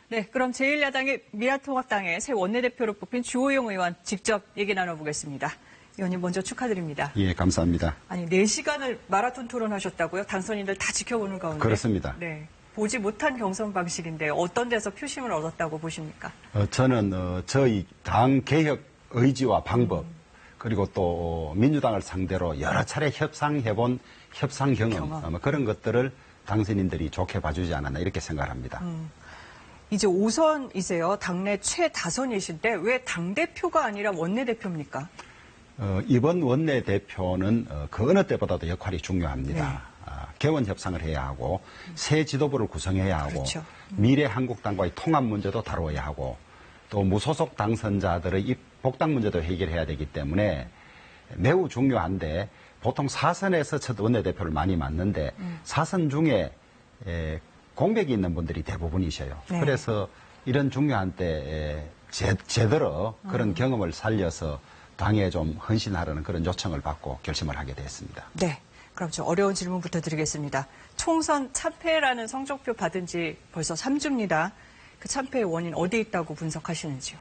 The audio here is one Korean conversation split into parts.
네, 그럼 제1야당의 미래통합당의 새 원내대표로 뽑힌 주호영 의원 직접 얘기 나눠보겠습니다. 의원님 먼저 축하드립니다. 예, 감사합니다. 아니, 4시간을 마라톤 토론하셨다고요? 당선인들 다 지켜보는 가운데. 그렇습니다. 네, 보지 못한 경선 방식인데 어떤 데서 표심을 얻었다고 보십니까? 저는 저희 당 개혁 의지와 방법 그리고 또 민주당을 상대로 여러 차례 협상해본 협상 경험. 그런 것들을 당선인들이 좋게 봐주지 않았나 이렇게 생각합니다. 이제 5선이세요. 당내 최다선이신데 왜 당대표가 아니라 원내대표입니까? 이번 원내대표는 그 어느 때보다도 역할이 중요합니다. 네. 개원 협상을 해야 하고 새 지도부를 구성해야 하고 그렇죠. 미래 한국당과의 통합 문제도 다루어야 하고 또 무소속 당선자들의 복당 문제도 해결해야 되기 때문에 매우 중요한데 보통 4선에서 첫 원내대표를 많이 맡는데 4선 중에 공백이 있는 분들이 대부분이셔요. 네. 그래서 이런 중요한 때 제대로 그런 경험을 살려서 당에 좀 헌신하라는 그런 요청을 받고 결심을 하게 됐습니다. 네. 그럼 좀 어려운 질문부터 드리겠습니다. 총선 참패라는 성적표 받은 지 벌써 3주입니다. 그 참패의 원인 어디에 있다고 분석하시는지요?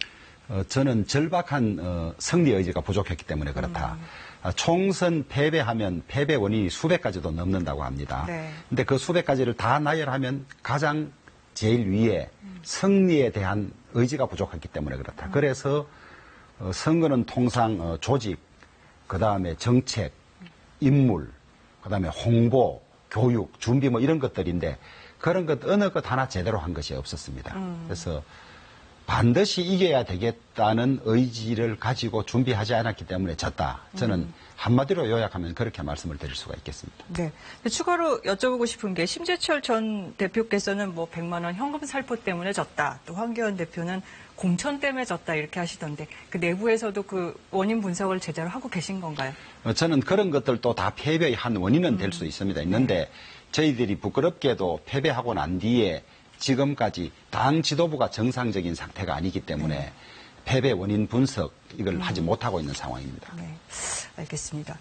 저는 절박한 승리 의지가 부족했기 때문에 그렇다. 총선 패배하면 패배 원인이 수백 가지도 넘는다고 합니다. 네. 근데 그 수백 가지를 다 나열하면 가장 제일 위에 승리에 대한 의지가 부족했기 때문에 그렇다. 그래서 선거는 통상 조직, 그다음에 정책, 인물, 그다음에 홍보, 교육, 준비 뭐 이런 것들인데 그런 것 어느 것 하나 제대로 한 것이 없었습니다. 그래서 반드시 이겨야 되겠다는 의지를 가지고 준비하지 않았기 때문에 졌다. 저는 한마디로 요약하면 그렇게 말씀을 드릴 수가 있겠습니다. 네. 추가로 여쭤보고 싶은 게 심재철 전 대표께서는 뭐 100만 원 현금 살포 때문에 졌다. 또 황교안 대표는 공천 때문에 졌다 이렇게 하시던데 그 내부에서도 그 원인 분석을 제대로 하고 계신 건가요? 저는 그런 것들도 다 패배의 한 원인은 될 수 있습니다. 있는데 저희들이 부끄럽게도 패배하고 난 뒤에 지금까지 당 지도부가 정상적인 상태가 아니기 때문에 패배 원인 분석 이걸 하지 못하고 있는 상황입니다. 네, 알겠습니다.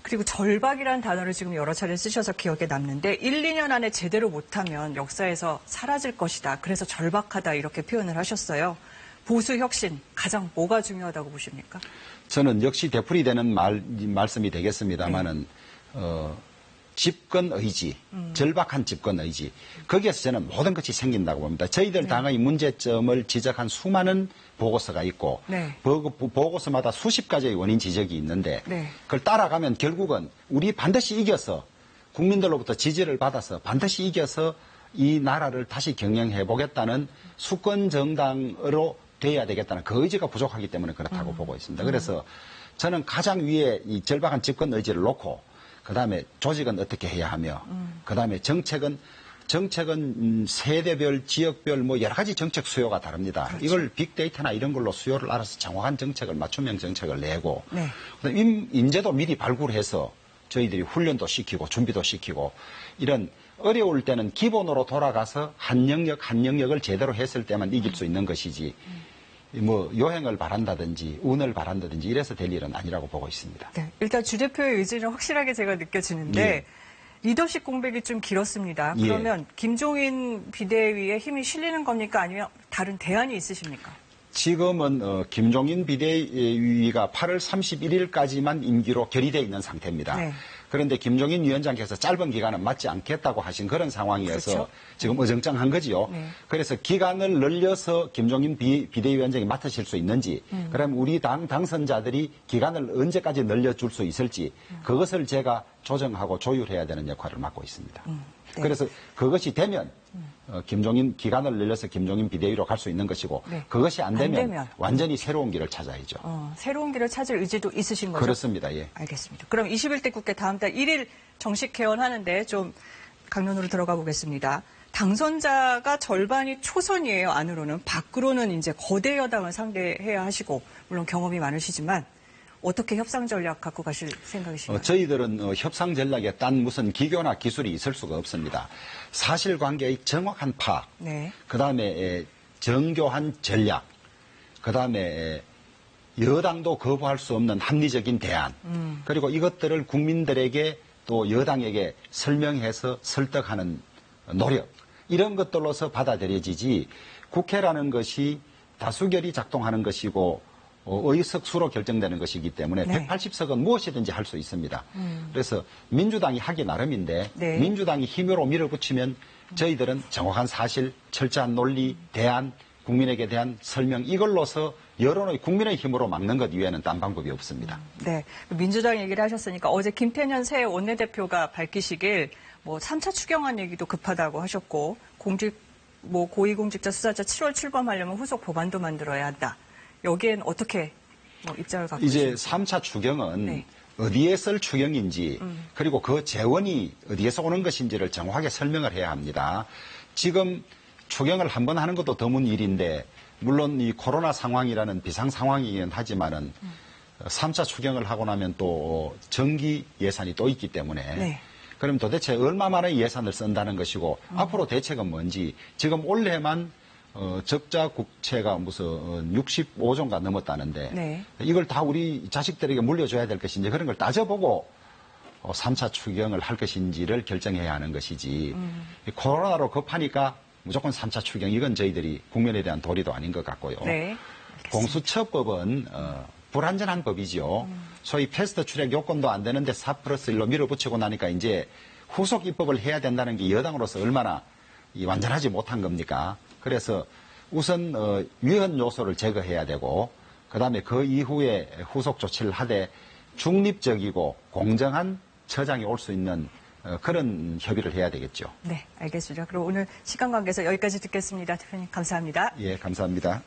그리고 절박이라는 단어를 지금 여러 차례 쓰셔서 기억에 남는데 1, 2년 안에 제대로 못하면 역사에서 사라질 것이다. 그래서 절박하다 이렇게 표현을 하셨어요. 보수 혁신 가장 뭐가 중요하다고 보십니까? 저는 역시 되풀이되는 말씀이 되겠습니다마는 집권 의지, 절박한 집권 의지. 거기에서 저는 모든 것이 생긴다고 봅니다. 저희들 당의 문제점을 지적한 수많은 보고서가 있고 보고서마다 수십 가지의 원인 지적이 있는데 그걸 따라가면 결국은 우리 반드시 이겨서 국민들로부터 지지를 받아서 반드시 이겨서 이 나라를 다시 경영해 보겠다는 수권 정당으로 돼야 되겠다는 그 의지가 부족하기 때문에 그렇다고 보고 있습니다. 그래서 저는 가장 위에 이 절박한 집권 의지를 놓고 그다음에 조직은 어떻게 해야 하며 그다음에 정책은 세대별, 지역별 뭐 여러 가지 정책 수요가 다릅니다. 그렇죠. 이걸 빅데이터나 이런 걸로 수요를 알아서 정확한 정책을 맞춤형 정책을 내고 그다음에 인재도 미리 발굴해서 저희들이 훈련도 시키고 준비도 시키고 이런 어려울 때는 기본으로 돌아가서 한 영역을 제대로 했을 때만 이길 수 있는 것이지 뭐 요행을 바란다든지 운을 바란다든지 이래서 될 일은 아니라고 보고 있습니다. 네, 일단 주 대표의 의지는 확실하게 제가 느껴지는데 리더십 공백이 좀 길었습니다. 그러면 김종인 비대위에 힘이 실리는 겁니까? 아니면 다른 대안이 있으십니까? 지금은 김종인 비대위가 8월 31일까지만 임기로 결의되어 있는 상태입니다. 그런데 김종인 위원장께서 짧은 기간은 맞지 않겠다고 하신 그런 상황이어서 그렇죠? 지금 어정쩡한 거지요. 그래서 기간을 늘려서 김종인 비대위원장이 맡으실 수 있는지 그럼 우리 당 당선자들이 기간을 언제까지 늘려줄 수 있을지 그것을 제가 조정하고 조율해야 되는 역할을 맡고 있습니다. 그래서 그것이 되면 김종인 기간을 늘려서 김종인 비대위로 갈 수 있는 것이고 그것이 안 되면 완전히 새로운 길을 찾아야죠. 새로운 길을 찾을 의지도 있으신 거죠? 그렇습니다. 예. 알겠습니다. 그럼 21대 국회 다음 달 1일 정식 개원하는데 좀 강론으로 들어가 보겠습니다. 당선자가 절반이 초선이에요. 안으로는. 밖으로는 이제 거대 여당을 상대해야 하시고 물론 경험이 많으시지만 어떻게 협상 전략 갖고 가실 생각이신가요? 저희들은 협상 전략에 딴 무슨 기교나 기술이 있을 수가 없습니다. 사실관계의 정확한 파악, 그다음에 정교한 전략, 그다음에 여당도 거부할 수 없는 합리적인 대안, 그리고 이것들을 국민들에게 또 여당에게 설명해서 설득하는 노력, 이런 것들로서 받아들여지지 국회라는 것이 다수결이 작동하는 것이고 의석수로 결정되는 것이기 때문에 네. 180석은 무엇이든지 할 수 있습니다. 그래서 민주당이 하기 나름인데 네. 민주당이 힘으로 밀어붙이면 저희들은 정확한 사실, 철저한 논리, 대안, 국민에게 대한 설명 이걸로서 여론의 국민의 힘으로 막는 것 이외에는 딴 방법이 없습니다. 네. 민주당 얘기를 하셨으니까 어제 김태년 새 원내대표가 밝히시길 뭐 3차 추경안 얘기도 급하다고 하셨고 고위공직자 수사자 7월 출범하려면 후속 법안도 만들어야 한다. 여기엔 어떻게 입장을 갖고 이제 계십니까? 3차 추경은 네. 어디에 쓸 추경인지 그리고 그 재원이 어디에서 오는 것인지를 정확하게 설명을 해야 합니다. 지금 추경을 한 번 하는 것도 드문 일인데 물론 이 코로나 상황이라는 비상 상황이긴 하지만은 3차 추경을 하고 나면 또 정기 예산이 또 있기 때문에 네. 그럼 도대체 얼마만의 예산을 쓴다는 것이고 앞으로 대책은 뭔지 지금 올해만 적자 국채가 무슨 65조가 넘었다는데 네. 이걸 다 우리 자식들에게 물려줘야 될 것인지 그런 걸 따져보고 3차 추경을 할 것인지를 결정해야 하는 것이지 코로나로 급하니까 무조건 3차 추경 이건 저희들이 국민에 대한 도리도 아닌 것 같고요. 네. 공수처법은 불완전한 법이죠. 소위 패스트 트랙 요건도 안 되는데 4+1로 밀어붙이고 나니까 이제 후속 입법을 해야 된다는 게 여당으로서 얼마나 완전하지 못한 겁니까? 그래서 우선 위헌 요소를 제거해야 되고 그다음에 그 이후에 후속 조치를 하되 중립적이고 공정한 처장이 올 수 있는 그런 협의를 해야 되겠죠. 네, 알겠습니다. 그럼 오늘 시간 관계에서 여기까지 듣겠습니다. 대표님 감사합니다. 예, 감사합니다.